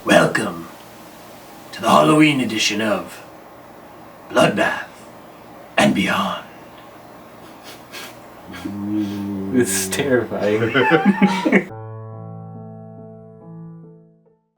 Welcome to the Halloween edition of Bloodbath and Beyond. This is terrifying.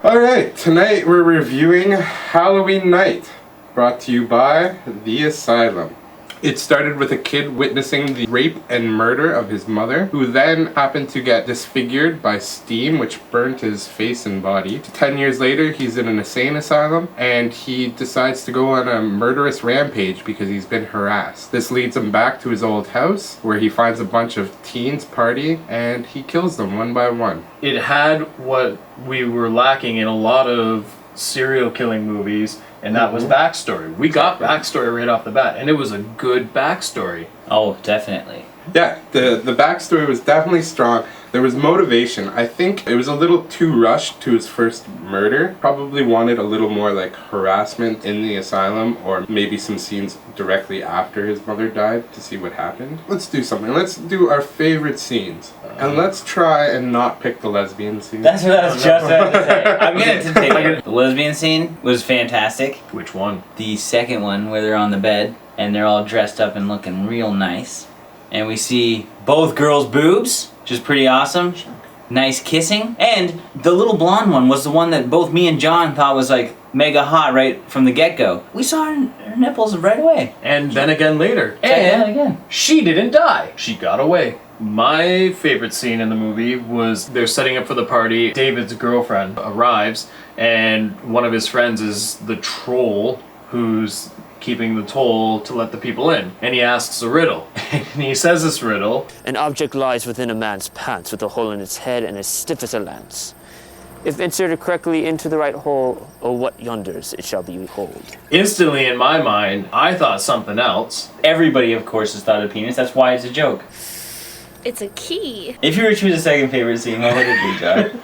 Alright, tonight we're reviewing Halloween Night, brought to you by The Asylum. It started with a kid witnessing the rape and murder of his mother, who then happened to get disfigured by steam which burnt his face and body. 10 years later, he's in an insane asylum, and he decides to go on a murderous rampage because he's been harassed. This leads him back to his old house, where he finds a bunch of teens partying, and he kills them one by one. It had what we were lacking in a lot of serial killing movies, and that was backstory. We got backstory right off the bat, and it was a good backstory. Oh, definitely. Yeah, the backstory was definitely strong. There was motivation. I think it was a little too rushed to his first murder. Probably wanted a little more like harassment in the asylum, or maybe some scenes directly after his mother died to see what happened. Let's do something. Let's do our favorite scenes. And let's try and not pick the lesbian scene. That's what I was just about to say. I'm gonna take it. The lesbian scene was fantastic. Which one? The second one, where they're on the bed and they're all dressed up and looking real nice. And we see both girls' boobs, which is pretty awesome. Nice kissing. And the little blonde one was the one that both me and John thought was like mega hot right from the get-go. We saw her nipples right away. And then again later. And again. She didn't die. She got away. My favorite scene in the movie was they're setting up for the party. David's girlfriend arrives, and one of his friends is the troll who's keeping the toll to let the people in. And he asks a riddle. And he says this riddle. An object lies within a man's pants with a hole in its head and as stiff as a lance. If inserted correctly into the right hole, or what yonders it shall be hold. Instantly in my mind, I thought something else. Everybody, of course, has thought of penis. That's why it's a joke. It's a key. If you were to choose a second favorite scene, what would it be, John?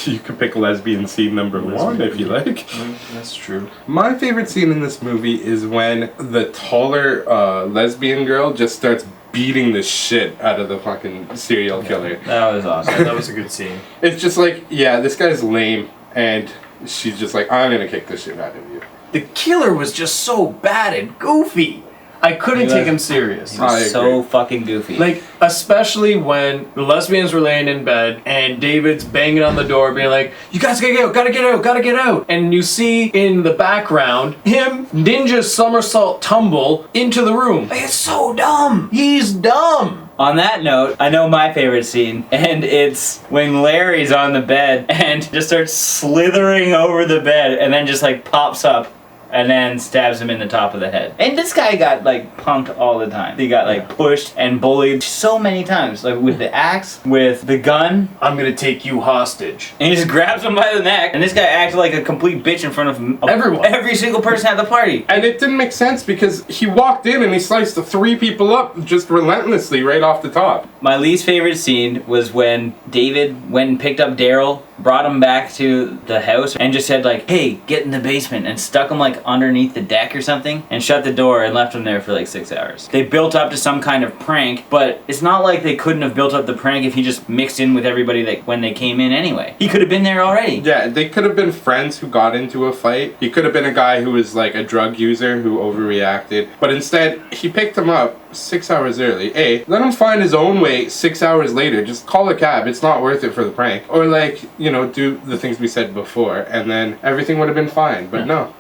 You could pick lesbian scene number one if you like. That's true. My favorite scene in this movie is when the taller lesbian girl just starts beating the shit out of the fucking serial killer. That was awesome. That was a good scene. It's just like, yeah, this guy's lame, and she's just like, I'm gonna kick the shit out of you. The killer was just so bad and goofy. I couldn't take him serious. He was so fucking goofy. Like, especially when the lesbians were laying in bed and David's banging on the door being like, you guys gotta get out, gotta get out, gotta get out. And you see in the background him ninja somersault tumble into the room. Like, it's so dumb. He's dumb. On that note, I know my favorite scene, and it's when Larry's on the bed and just starts slithering over the bed and then just like pops up and then stabs him in the top of the head. And this guy got like punked all the time. He got like pushed and bullied so many times, like with the axe, with the gun. I'm gonna take you hostage. And he just grabs him by the neck, and this guy acted like a complete bitch in front of everyone. Every single person at the party. And it didn't make sense because he walked in and he sliced the 3 people up just relentlessly right off the top. My least favorite scene was when David went and picked up Daryl, brought him back to the house, and just said like, hey, get in the basement, and stuck him like underneath the deck or something, and shut the door and left him there for like 6 hours. They built up to some kind of prank, but it's not like they couldn't have built up the prank if he just mixed in with everybody that when they came in anyway. He could have been there already. Yeah, they could have been friends who got into a fight. He could have been a guy who was like a drug user who overreacted. But instead, he picked him up 6 hours early. Let him find his own way 6 hours later. Just call a cab. It's not worth it for the prank. Or like, you know, do the things we said before, and then everything would have been fine. But no.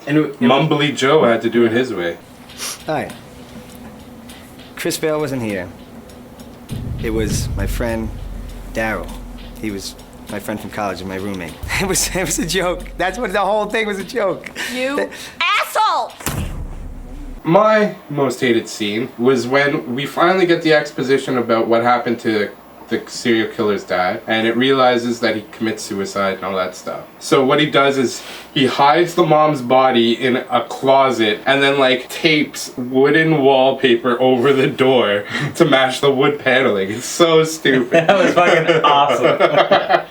And Mumbly Joe had to do it his way. Hi. Chris Vale wasn't here. It was my friend Daryl. He was my friend from college and my roommate. It was a joke. That's what the whole thing was, a joke. You asshole! My most hated scene was when we finally get the exposition about what happened to the serial killer's dad, and it realizes that he commits suicide and all that stuff. So what he does is he hides the mom's body in a closet and then like tapes wooden wallpaper over the door to match the wood paneling. It's so stupid. That was fucking awesome.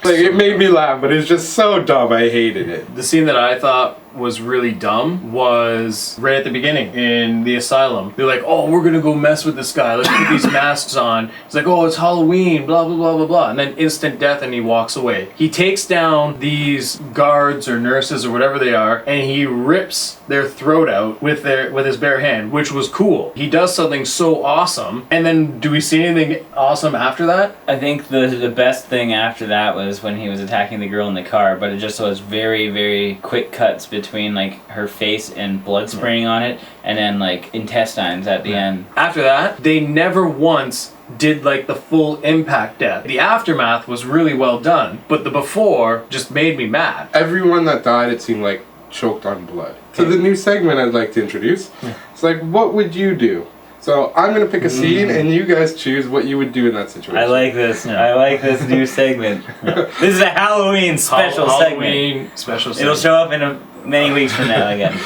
Like, it made me laugh, but it's just so dumb. I hated it. the scene that I thought was really dumb was right at the beginning in the asylum. They're like, oh, we're gonna go mess with this guy. Let's put these masks on. It's like, oh, it's Halloween, blah, blah, blah, blah, blah. And then instant death and he walks away. He takes down these guards or nurses or whatever they are and he rips their throat out with his bare hand, which was cool. He does something so awesome. And then do we see anything awesome after that? I think the best thing after that was when he was attacking the girl in the car, but it just was very, very quick cuts between like her face and blood spraying on it, and then like intestines at the end. After that, they never once did like the full impact death. The aftermath was really well done, but the before just made me mad. Everyone that died, it seemed like, choked on blood. So the new segment I'd like to introduce, it's like, what would you do? So I'm going to pick a scene and you guys choose what you would do in that situation. I like this. I like this new segment. This is a Halloween special Halloween special segment. It'll show up in many weeks from now again.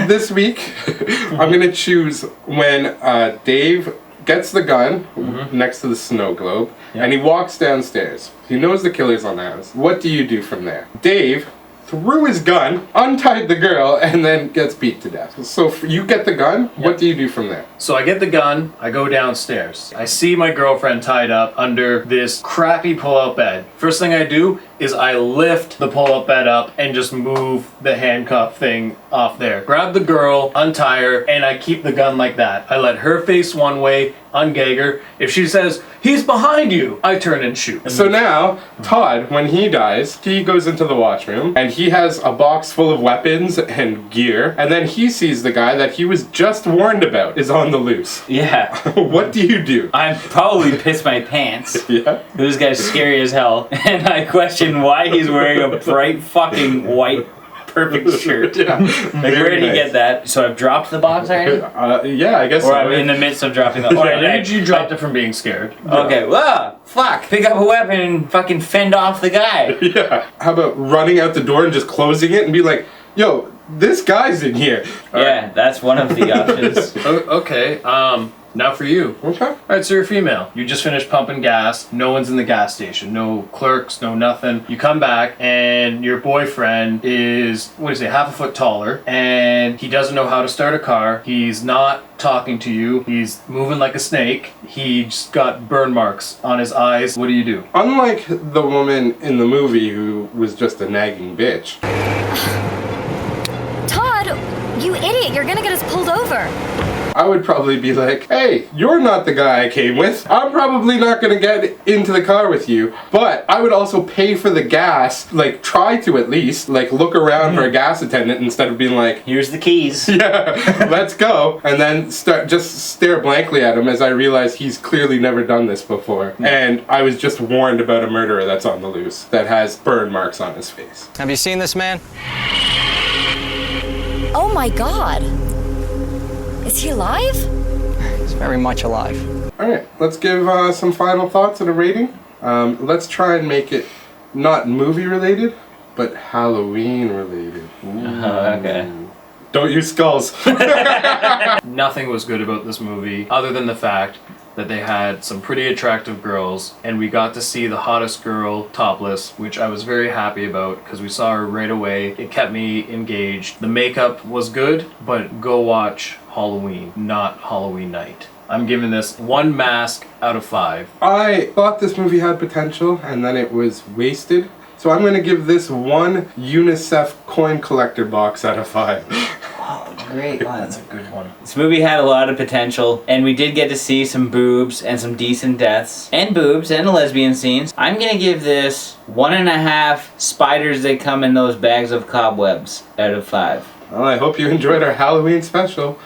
This week, I'm going to choose when Dave gets the gun next to the snow globe and he walks downstairs. He knows the killer's on the house. What do you do from there? Dave threw his gun, untied the girl, and then gets beat to death. So you get the gun, what do you do from there? So I get the gun, I go downstairs. I see my girlfriend tied up under this crappy pull-out bed. First thing I do is I lift the pull-out bed up and just move the handcuff thing off there. Grab the girl, untie her, and I keep the gun like that. I let her face one way, ungag her. If she says, he's behind you, I turn and shoot. So now, Todd, when he dies, he goes into the washroom and he has a box full of weapons and gear, and then he sees the guy that he was just warned about is on the loose. Yeah. What do you do? I'd probably piss my pants. Yeah. This guy's scary as hell. And I question why he's wearing a bright fucking white perfect shirt. Yeah. Like, where did he get that? So I've dropped the box already? Yeah, I guess Or so. I'm in the midst of dropping the box. Or did you dropped it from being scared? Okay, well, fuck. Pick up a weapon and fucking fend off the guy. Yeah. How about running out the door and just closing it and be like, yo, this guy's in here. Yeah, that's one of the options. Okay, now for you. Okay. Alright, so you're a female. You just finished pumping gas. No one's in the gas station. No clerks, no nothing. You come back and your boyfriend is, what do you say, half a foot taller. And he doesn't know how to start a car. He's not talking to you. He's moving like a snake. He's got burn marks on his eyes. What do you do? Unlike the woman in the movie who was just a nagging bitch. Todd, you idiot, you're gonna get us pulled over. I would probably be like, hey, you're not the guy I came with. I'm probably not gonna get into the car with you. But I would also pay for the gas, like try to at least, like look around for a gas attendant instead of being like, Here's the keys. yeah, let's go. And then just stare blankly at him as I realize he's clearly never done this before. And I was just warned about a murderer that's on the loose, that has burn marks on his face. Have you seen this man? Oh my God. Is he alive? He's very much alive. Alright, let's give some final thoughts and a rating. Let's try and make it not movie related, but Halloween related. Okay. Don't use skulls. Nothing was good about this movie other than the fact that they had some pretty attractive girls and we got to see the hottest girl topless, which I was very happy about because we saw her right away. It kept me engaged. The makeup was good, but go watch Halloween, not Halloween Night. I'm giving this 1 mask out of 5. I thought this movie had potential and then it was wasted. So I'm going to give this 1 UNICEF coin collector box out of 5. Great one. That's a good one. This movie had a lot of potential, and we did get to see some boobs and some decent deaths, and boobs and lesbian scenes. I'm gonna give this 1.5 spiders that come in those bags of cobwebs out of 5. Well, I hope you enjoyed our Halloween special.